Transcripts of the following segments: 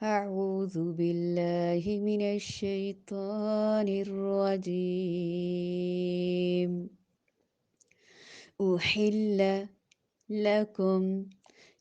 أعوذ بالله من الشيطان الرجيم. أحل لكم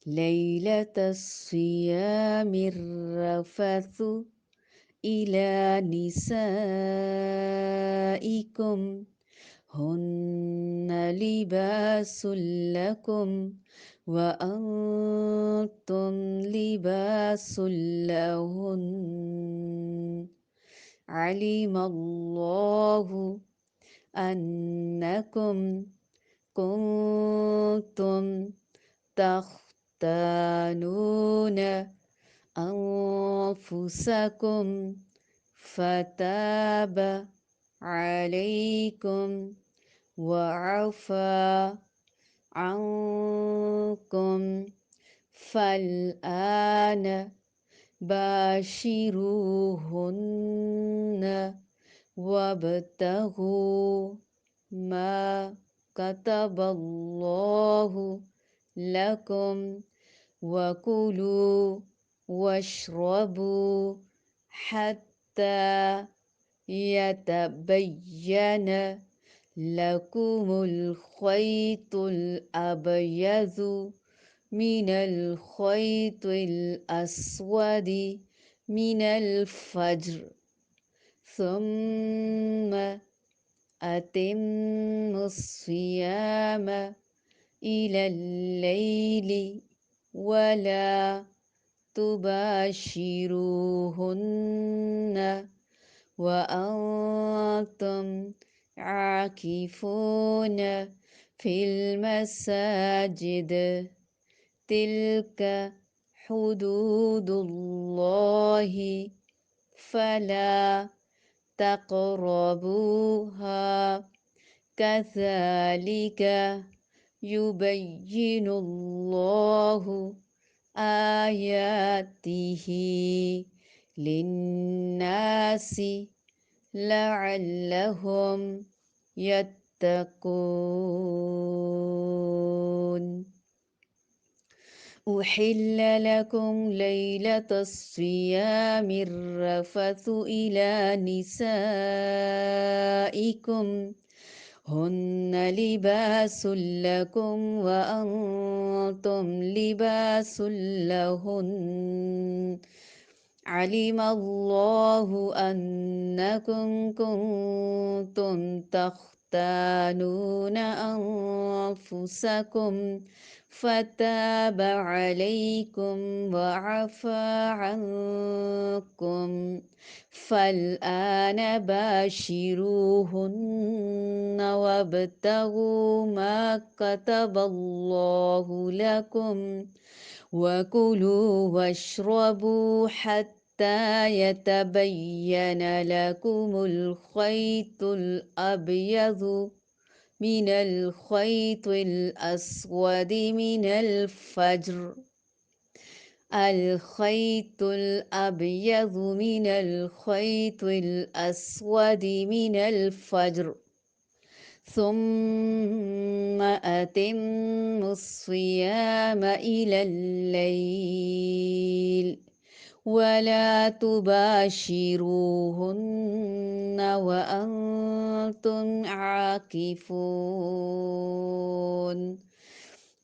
ليلة الصيام الرفث إلى نسائكم هن لباس لكم وأنتم لباس لهن علم الله أنكم كنتم تختانون أنفسكم فتاب عليكم وعفى عنكم فالآن باشروهن وابتغوا ما كتب الله لكم وكلوا واشربوا حتى يتبين لكم الخيط الأبيض من الخيط الأسود من الفجر ثم أتموا الصيام إلى الليل ولا تباشروهن وأنتم عاكفون في المساجد تلك حدود الله فلا تقربوها كذلك يبين الله آياته للناس لعلهم يتقون. أحل لكم ليلة الصيام الرفث إلى نسائكم هن لباس لكم وأنتم لباس لهن علم الله أنكم كنتم تختانون أنفسكم فتاب عليكم وعفى عنكم فالآن باشروهن وابتغوا ما كتب الله لكم وكلوا واشربوا حتى يتبين لكم الخيط الأبيض من الخيط الأسود من الفجر الخيط الأبيض من الخيط الأسود من الفجر ثم أتموا الصيام إلى الليل ولا تباشروهن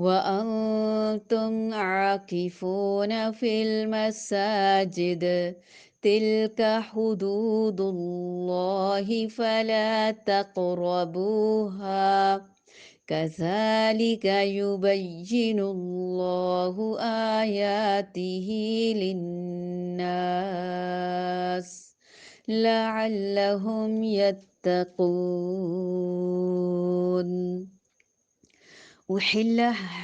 وأنتم عاكفون في المساجد تلك حدود الله فلا تقربوها كذلك يبين الله آياته للناس لعلهم يتقون. احل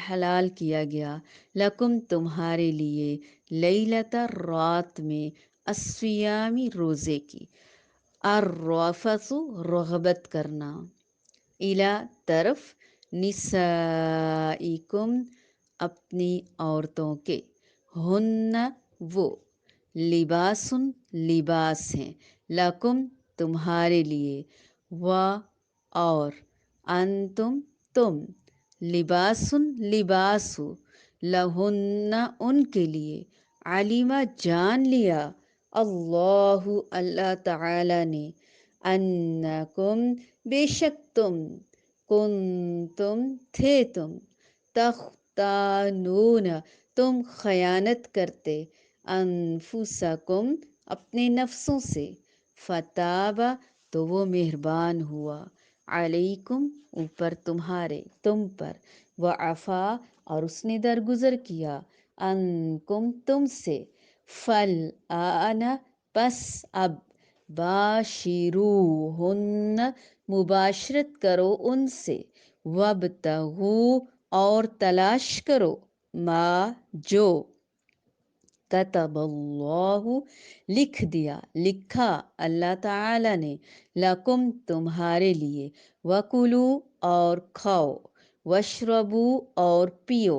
حلال کیا گیا لکم تمہارے لیے لیلت رات میں الصیامی روزے کی الرفث رغبت کرنا الا طرف نسائکم اپنی عورتوں کے ہن وہ لباسن لباس ہیں لکم تمہارے لیے و اور انتم تم لباسن لباس ہو لہن ان کے لیے علیمہ جان لیا، اللہ اللہ تعالی نے، انکم بے شک تم، کنتم تھے تم، تختانون تم خیانت کرتے، انفسکم اپنے نفسوں سے، فتابا تو وہ مہربان ہوا، علیکم اوپر تمہارے، تم پر، وعفا اور اس نے درگزر کیا، انکم تم سے، فالآن پس اب، باشروہن مباشرت کرو ان سے، وابتغوا اور تلاش کرو، ما جو، کتب اللہ لکھ دیا، لکھا اللہ تعالی نے، لکم تمہارے لیے، وکلو اور کھاؤ، واشربو اور پیو،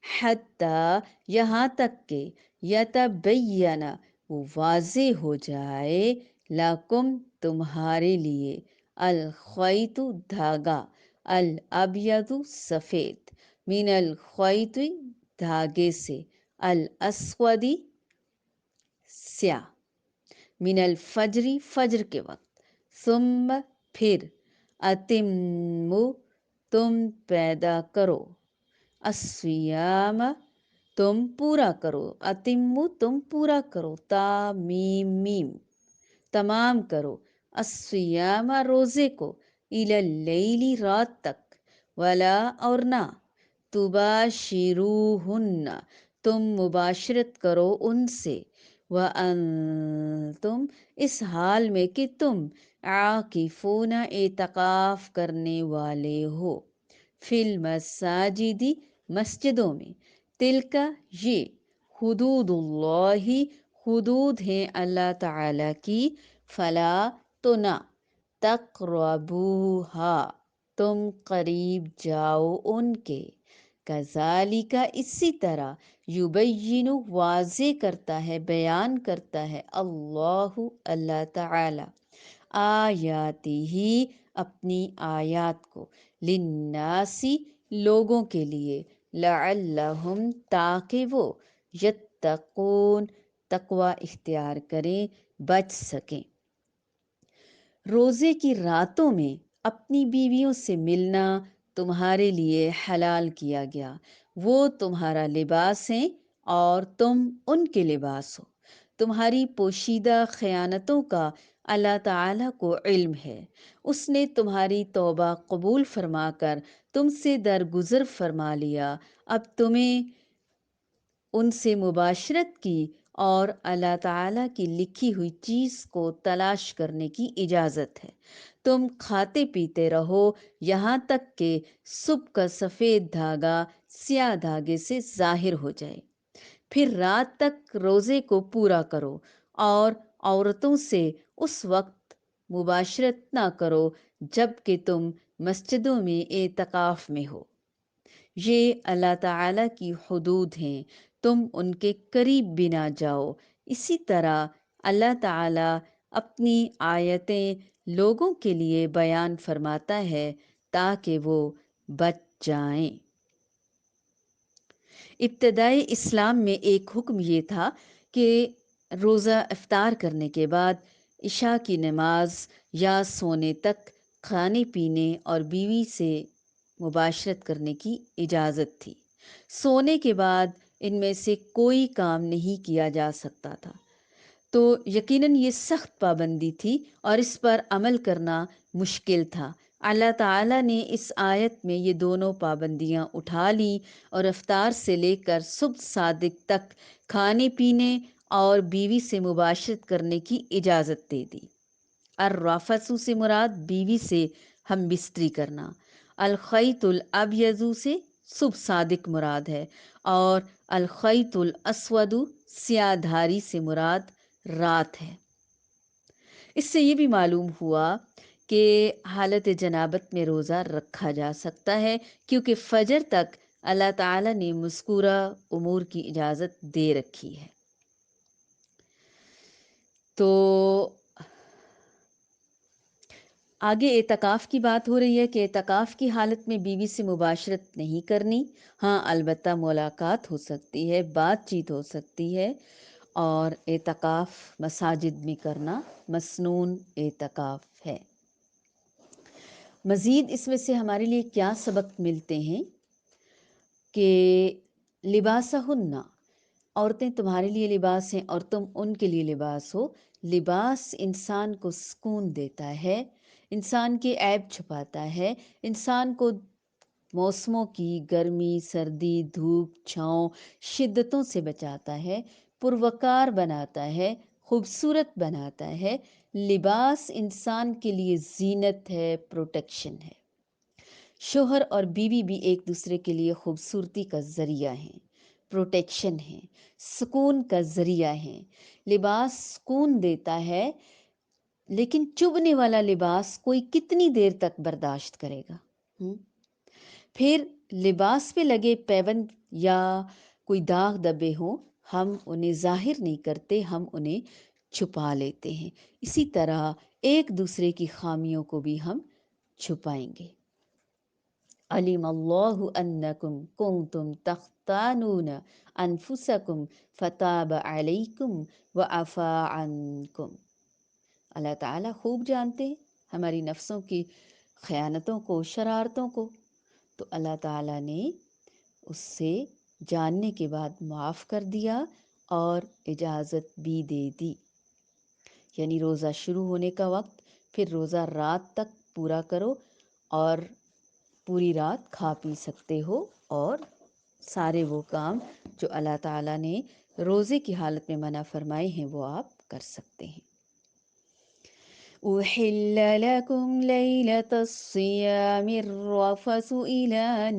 حتی یہاں تک کہ، یتبین وہ واضح ہو جائے، لکم تمہارے لیے، الخیط دھاگا، الابیض سفید، من الخیط دھاگے سے، الاسودی سیاہ، من الفجر فجر کے وقت، ثم پھر، اتمو تم پیدا کرو، الصیام تم پورا کرو، اتمو تم پورا کرو، تامیم میم تمام کرو، الصیام روزے کو، الی اللیل رات تک، ولا اور نہ، تباشروہن تم مباشرت کرو ان سے، وانتم اس حال میں کہ تم، عاکفون اعتکاف کرنے والے ہو، فی المساجد مسجدوں میں، تلکا یہ، حدود اللہ حدود ہیں اللہ تعالی کی، فلا تو نہ، تقربوہا تم قریب جاؤ ان کے، کذالک اسی طرح، یبین واضح کرتا ہے، بیان کرتا ہے، اللہ اللہ تعالی، آیاتی ہی اپنی آیات کو، للناسی لوگوں کے لیے، لعلہم تاکہ وہ، یتقون تقوی اختیار کریں، بچ سکیں۔ روزے کی راتوں میں اپنی بیویوں سے ملنا تمہارے لیے حلال کیا گیا، وہ تمہارا لباس ہیں اور تم ان کے لباس ہو، تمہاری پوشیدہ خیانتوں کا اللہ تعالیٰ کو علم ہے، اس نے تمہاری توبہ قبول فرما کر تم سے درگزر فرما لیا، اب تمہیں ان سے مباشرت کی اور اللہ تعالیٰ کی لکھی ہوئی چیز کو تلاش کرنے کی اجازت ہے، تم کھاتے پیتے رہو یہاں تک کہ صبح کا سفید دھاگا سیاہ دھاگے سے ظاہر ہو جائے، پھر رات تک روزے کو پورا کرو، اور عورتوں سے اس وقت مباشرت نہ کرو جب کہ تم مسجدوں میں اعتکاف میں ہو، یہ اللہ تعالیٰ کی حدود ہیں، تم ان کے قریب بھی نہ جاؤ۔ اسی طرح اللہ تعالیٰ اپنی آیتیں لوگوں کے لیے بیان فرماتا ہے تاکہ وہ بچ جائیں۔ ابتدائی اسلام میں ایک حکم یہ تھا کہ روزہ افطار کرنے کے بعد عشاء کی نماز یا سونے تک کھانے پینے اور بیوی سے مباشرت کرنے کی اجازت تھی، سونے کے بعد ان میں سے کوئی کام نہیں کیا جا سکتا تھا، تو یقیناً یہ سخت پابندی تھی اور اس پر عمل کرنا مشکل تھا۔ اللہ تعالیٰ نے اس آیت میں یہ دونوں پابندیاں اٹھا لیں اور افطار سے لے کر صبح صادق تک کھانے پینے اور بیوی سے مباشرت کرنے کی اجازت دے دی۔ الرفث سے مراد بیوی سے ہم بستری کرنا، الخیط الابیض سے صبح صادق مراد ہے، اور الخیط الاسود سیاہ دھاری سے مراد رات ہے۔ اس سے یہ بھی معلوم ہوا کہ حالت جنابت میں روزہ رکھا جا سکتا ہے، کیونکہ فجر تک اللہ تعالیٰ نے مذکورہ امور کی اجازت دے رکھی ہے۔ تو آگے اعتکاف کی بات ہو رہی ہے کہ اعتکاف کی حالت میں بیوی سے مباشرت نہیں کرنی، ہاں البتہ ملاقات ہو سکتی ہے، بات چیت ہو سکتی ہے، اور اعتکاف مساجد میں کرنا مسنون اعتکاف ہے۔ مزید اس میں سے ہمارے لیے کیا سبق ملتے ہیں کہ لباسہن، عورتیں تمہارے لیے لباس ہیں اور تم ان کے لیے لباس ہو۔ لباس انسان کو سکون دیتا ہے، انسان کے عیب چھپاتا ہے، انسان کو موسموں کی گرمی، سردی، دھوپ، چھاؤں، شدتوں سے بچاتا ہے، پروقار بناتا ہے، خوبصورت بناتا ہے۔ لباس انسان کے لیے زینت ہے، پروٹیکشن ہے۔ شوہر اور بیوی بھی ایک دوسرے کے لیے خوبصورتی کا ذریعہ ہیں، پروٹیکشن ہے، سکون کا ذریعہ ہیں۔ لباس سکون دیتا ہے، لیکن چبھنے والا لباس کوئی کتنی دیر تک برداشت کرے گا؟ پھر لباس پہ لگے پیوند یا کوئی داغ دبے ہوں، ہم انہیں ظاہر نہیں کرتے، ہم انہیں چھپا لیتے ہیں۔ اسی طرح ایک دوسرے کی خامیوں کو بھی ہم چھپائیں گے۔ علم اللہ انکم کنتم تختانون انفسکم فتاب علیکم وعفا عنکم۔ اللہ تعالیٰ خوب جانتے ہیں ہماری نفسوں کی خیانتوں کو، شرارتوں کو، تو اللہ تعالیٰ نے اس سے جاننے کے بعد معاف کر دیا اور اجازت بھی دے دی۔ یعنی روزہ شروع ہونے کا وقت، پھر روزہ رات تک پورا کرو، اور پوری رات کھا پی سکتے ہو، اور سارے وہ کام جو اللہ تعالیٰ نے روزے کی حالت میں منع فرمائے ہیں وہ آپ کر سکتے ہیں۔ أحل لكم ليلة الصيام الرفث إلى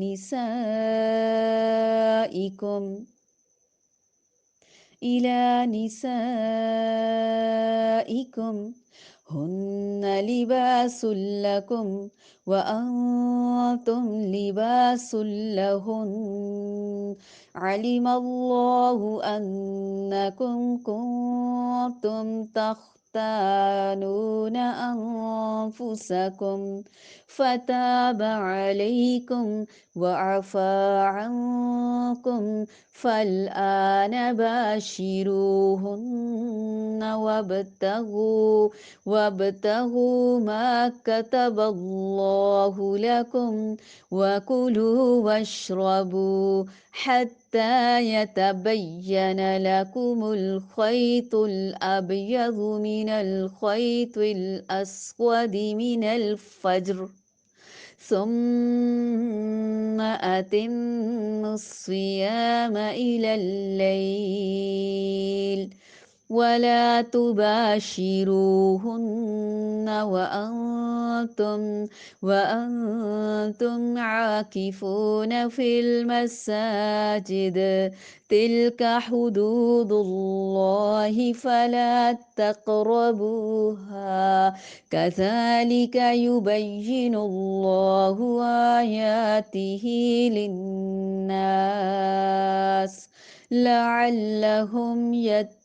نسائكم هن لباس لكم وأنتم لباس لهن علم الله أنكم كنتم تختانون أنفسكم فتاب عليكم وعفى عنكم فالآن باشروهن وابتغوا ما كتب الله لكم وكلوا واشربوا حتى يتبين لكم الخيط الأبيض من الخيط الأسود من الفجر ثم أتموا الصيام إلى الليل ولا تباشروهن وأنتم عاكفون في المساجد تلك حدود الله فلا تقربوها كذلك يبين الله آياته للناس لعلهم يتقون۔